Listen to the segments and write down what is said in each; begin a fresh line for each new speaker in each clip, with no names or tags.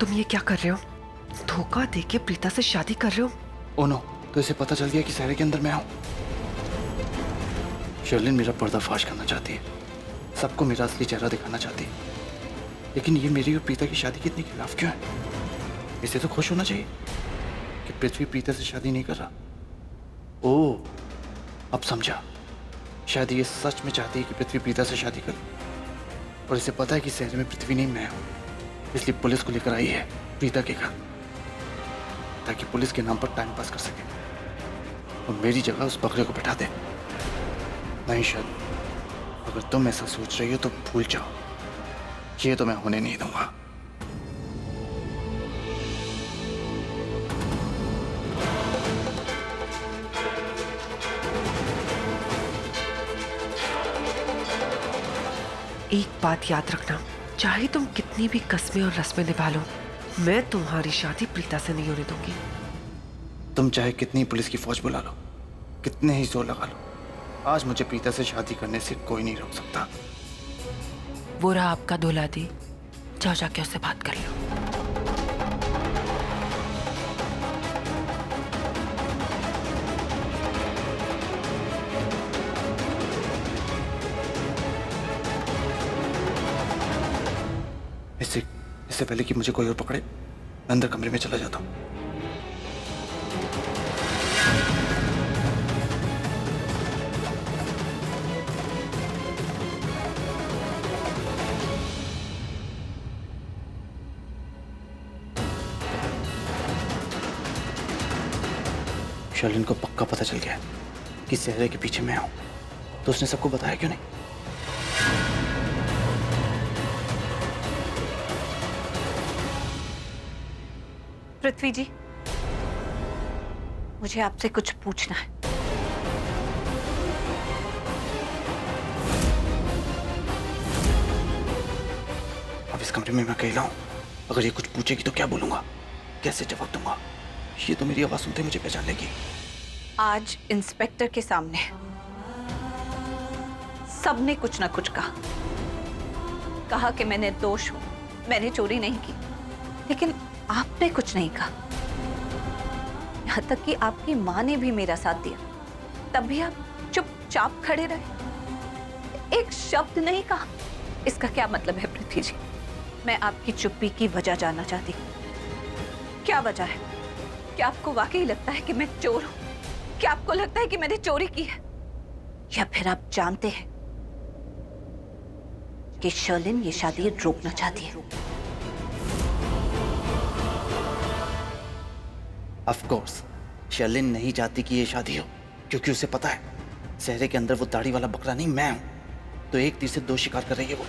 तुम ये क्या कर रहे हो? धोखा देके प्रीता से शादी कर रहे हो?
ओ नो, तो इसे पता चल गया कि सहरे के अंदर मैं हूं। शर्लिन मेरा पर्दाफाश करना चाहती है, सबको मेरा असली चेहरा दिखाना चाहती है। लेकिन ये मेरी और प्रीता की शादी के इतने खिलाफ क्यों है? इसे तो खुश होना चाहिए कि पृथ्वी प्रीता से शादी नहीं कर रहा। ओह, अब समझा। शायद ये सच में चाहती है कि पृथ्वी प्रीता से शादी करे, और इसे पता है कि शहर में पृथ्वी नहीं मैं हूं, इसलिए पुलिस को लेकर आई है प्रीता के घर, ताकि पुलिस के नाम पर टाइम पास कर सके और मेरी जगह उस बकरे को बैठा दे। नहीं शायद, अगर तुम ऐसा सोच रही हो तो भूल जाओ, ये तो मैं होने नहीं दूंगा।
एक बात याद रखना, चाहे तुम कितनी भी कस्में और रस्में निभा लो, मैं तुम्हारी शादी प्रीता से नहीं होने दूंगी।
तुम चाहे कितनी पुलिस की फौज बुला लो, कितने ही जोर लगा लो, आज मुझे प्रीता से शादी करने से कोई नहीं रोक सकता।
वो रहा आपका दूल्हा दी, जाओ जाके उससे बात कर लो।
इससे पहले कि मुझे कोई और पकड़े, मैं अंदर कमरे में चला जाता हूं। शर्लिन को पक्का पता चल गया कि सहरे के पीछे मैं हूं, तो उसने सबको बताया क्यों नहीं?
पृथ्वी जी, मुझे आपसे कुछ पूछना है।
अब इस कमरे में मैं अकेला हूं, अगर ये कुछ पूछेगी तो क्या बोलूंगा, कैसे जवाब दूंगा? ये तो मेरी आवाज सुनते मुझे पहचान लेगी।
आज इंस्पेक्टर के सामने सबने कुछ ना कुछ कहा कि मैं निर्दोष हूं, मैंने चोरी नहीं की, लेकिन आपने कुछ नहीं कहा। यहां तक कि आपकी मां ने भी मेरा साथ दिया, तब भी आप चुपचाप खड़े रहे, एक शब्द नहीं कहा। इसका क्या मतलब है पृथ्वी जी? मैं आपकी चुप्पी की वजह जानना चाहती हूं। क्या वजह है? क्या आपको वाकई लगता है कि मैं चोर हूं? क्या आपको लगता है कि मैंने चोरी की है? या फिर आप जानते हैं कि शर्लिन ये शादी रोकना चाहती है?
ऑफ कोर्स, शर्लिन नहीं चाहती कि ये शादी हो, क्योंकि उसे पता है सहरे के अंदर वो दाढ़ी वाला बकरा नहीं मैं हूं। तो एक तीर से दो शिकार कर रही है वो।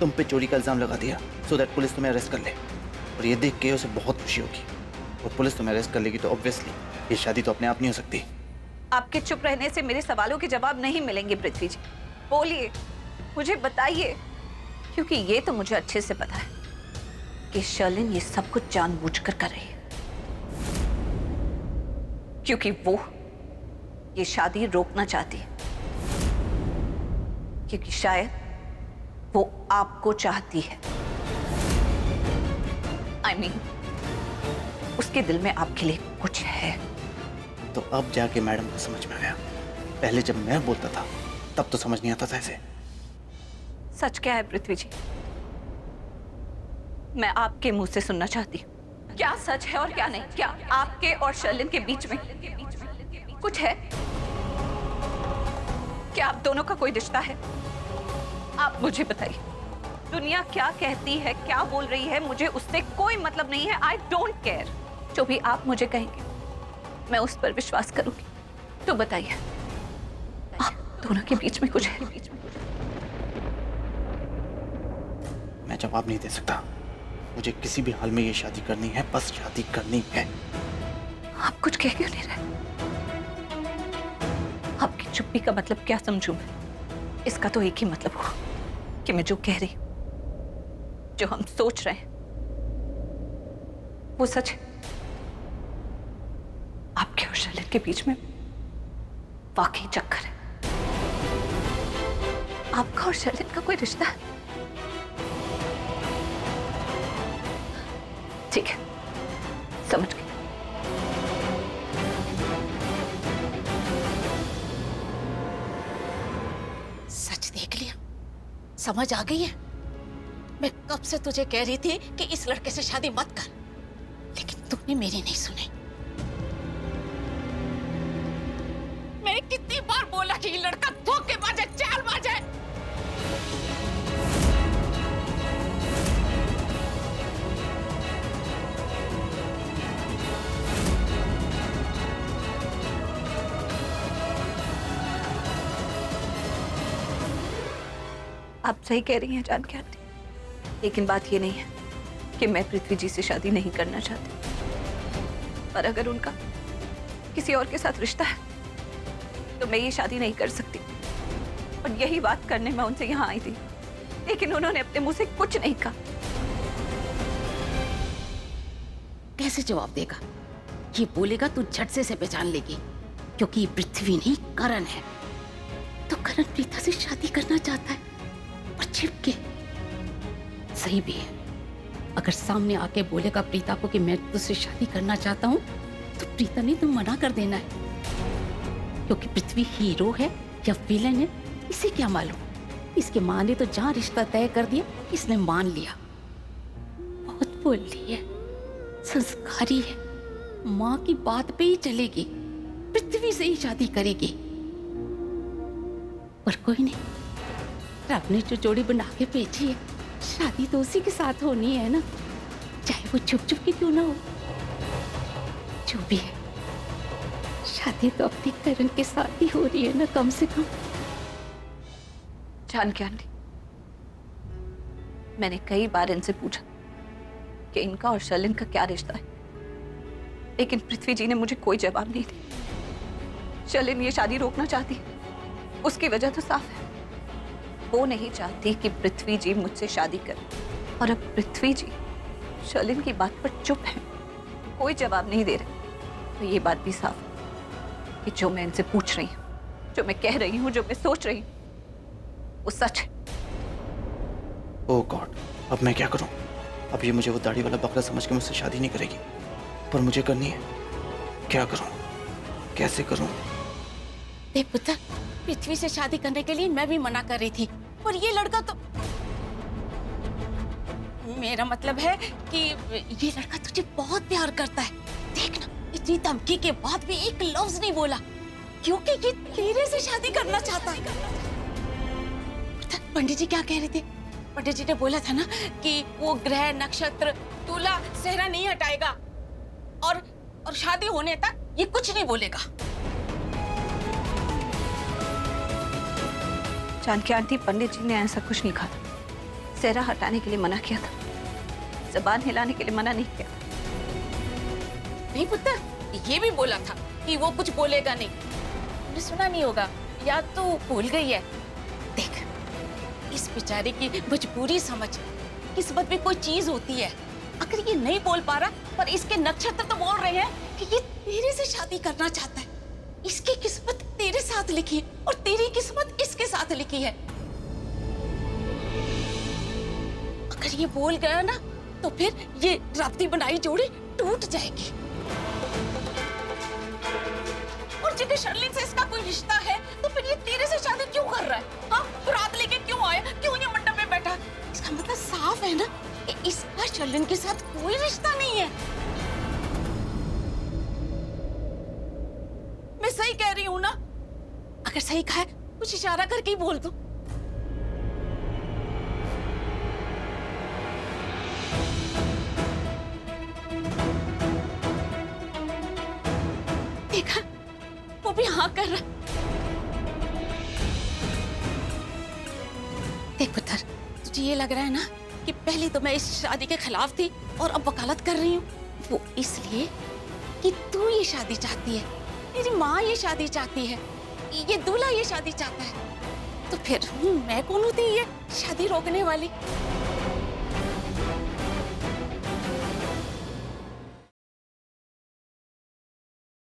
तुम पे चोरी का इल्जाम लगा दिया सो दैट पुलिस तुम्हें अरेस्ट कर ले, और ये देख के उसे बहुत खुशी होगी। और पुलिस तुम्हें अरेस्ट कर लेगी तो ऑब्वियसली ये शादी तो अपने आप नहीं हो सकती।
आपके चुप रहने से मेरे सवालों के जवाब नहीं मिलेंगे पृथ्वी जी। बोलिए, मुझे बताइए, क्योंकि ये तो मुझे अच्छे से पता है कि शर्लिन ये सब कुछ जानबूझकर कर रही है, क्योंकि वो ये शादी रोकना चाहती है, क्योंकि शायद वो आपको चाहती है। I mean, उसके दिल में आपके लिए कुछ है।
तो अब जाके मैडम को समझ में आया, पहले जब मैं बोलता था तब तो समझ नहीं आता था इसे।
सच क्या है पृथ्वी जी? मैं आपके मुंह से सुनना चाहती हूँ। क्या सच है और क्या नहीं? क्या आपके और शर्लिन के बीच में कुछ है? क्या आप दोनों का कोई रिश्ता है? आप मुझे बताइए। दुनिया क्या कहती है, क्या बोल रही है, मुझे उससे कोई मतलब नहीं है। I don't care. जो भी आप मुझे कहेंगे मैं उस पर विश्वास करूंगी। तो बताइए, आप दोनों के बीच में कुछ है?
मैं जवाब नहीं दे सकता। मुझे किसी भी हाल में ये शादी करनी है, बस शादी करनी है।
आप कुछ कह क्यों नहीं रहे? आपकी चुप्पी का मतलब क्या समझूं मैं? इसका तो एक ही मतलब हुआ कि मैं जो कह रही हूं, जो हम सोच रहे हैं, वो सच है। आपके और शर्लिन के बीच में वाकई चक्कर है। आपका और शर्लिन का कोई रिश्ता है? ठीक है, समझ गई।
सच देख लिया, समझ आ गई है। मैं कब से तुझे कह रही थी कि इस लड़के से शादी मत कर, लेकिन तुमने मेरी नहीं सुनी। मैंने कितनी बार बोला कि ये लड़का धोखेबाज है, चालबाज है।
आप सही कह रही हैं जानकी आंटी, लेकिन बात ये नहीं है कि मैं पृथ्वी जी से शादी नहीं करना चाहती। पर अगर उनका किसी और के साथ रिश्ता है तो मैं ये शादी नहीं कर सकती। और यही बात करने मैं उनसे यहाँ आई थी, लेकिन उन्होंने अपने मुंह से कुछ नहीं कहा।
कैसे जवाब देगा? ये बोलेगा तू झट से पहचान लेगी, क्योंकि ये पृथ्वी नहीं करण है। तो करण प्रीता से शादी करना चाहता है और छिपके। सही भी है, अगर सामने आके बोलेगा प्रीता को कि मैं तुझसे शादी करना चाहता हूँ, तो प्रीता ने तो मना कर देना है, क्योंकि पृथ्वी हीरो है या विलन है इसे क्या मालूम। इसके माँ ने तो जहाँ रिश्ता तय कर दिया इसने मान लिया। बहुत बोल रही है, संस्कारी है, माँ की बात पे ही चलेगी, पृथ्वी से ही शादी करेगी। पर कोई नहीं, रब ने जो जोड़ी बना के भेजी है, शादी तो उसी के साथ होनी है ना, चाहे वो छुप छुप के क्यों ना हो। जो भी है, शादी तो अपने करण के साथ ही हो रही है ना, कम से कम।
जानकी आंटी, मैंने कई बार इनसे पूछा कि इनका और शर्लिन का क्या रिश्ता है, लेकिन पृथ्वी जी ने मुझे कोई जवाब नहीं दिया। शर्लिन ये शादी रोकना चाहती है, उसकी वजह तो साफ है, वो नहीं चाहती कि पृथ्वी जी मुझसे शादी करे। और अब पृथ्वी जी शर्लिन की बात पर चुप है, कोई जवाब नहीं दे रहे। तो ये बात भी साफ है कि जो मैं इनसे पूछ रही हूँ, जो मैं कह रही हूँ, जो मैं सोच रही हूँ, वो सच है।
ओह गॉड, अब मैं क्या करूं? अब ये मुझे वो दाढ़ी वाला बकरा समझ के मुझसे शादी नहीं करेगी, पर मुझे करनी है। क्या करूं, कैसे करूं?
देख पुत्र, पृथ्वी से शादी करने के लिए मैं भी मना कर रही थी, और ये लड़का तो, मेरा मतलब है कि ये लड़का तुझे बहुत प्यार करता है। देख ना, इतनी धमकी के बाद भी एक लफ्ज नहीं बोला, क्योंकि ये तेरे से शादी करना चाहता है। पंडित जी क्या कह रहे थे? पंडित जी ने बोला था ना कि वो ग्रह नक्षत्र तुला सेहरा नहीं हटाएगा, और शादी होने तक ये कुछ नहीं बोलेगा।
जानकी आंटी, पंडित जी ने ऐसा कुछ नहीं कहा था। सेहरा हटाने के लिए मना किया था, जबान हिलाने के लिए मना नहीं किया था।
नहीं पुत्र, ये भी बोला था कि वो कुछ बोलेगा नहीं। तुमने सुना नहीं होगा, या तो भूल गई है। देख, इस बेचारे की मजबूरी समझ, किस्मत में कोई चीज होती है। अगर ये नहीं बोल पा रहा, पर इसके नक्षत्र तो बोल रहे हैं कि ये तेरे से शादी करना चाहता है। इसकी किस्मत तेरे साथ लिखी है और तेरी किस्मत इसके साथ लिखी है। अगर ये बोल गया ना, तो फिर ये राब्ती बनाई जोड़ी टूट जाएगी। और जगह शर्लिन से इसका कोई रिश्ता है, तो फिर ये तेरे से शादी क्यों कर रहा है? हाँ, रात लेके क्यों आया, क्यों ये मंडप में बैठा? इसका मतलब साफ है ना कि इसका शर्लिन के साथ कोई रिश्ता नहीं है। मैं सही कह रही हूँ ना? अगर सही कहा है, कुछ इशारा करके ही बोल दो। देखा, वो भी हाँ कर रहा। देख पुत्र, तुझे ये लग रहा है ना कि पहले तो मैं इस शादी के खिलाफ थी और अब वकालत कर रही हूँ। वो इसलिए कि तू ये शादी चाहती है, तेरी माँ ये शादी चाहती है, ये दूल्हा ये शादी चाहता है। तो फिर मैं कौन होती है ये शादी रोकने वाली?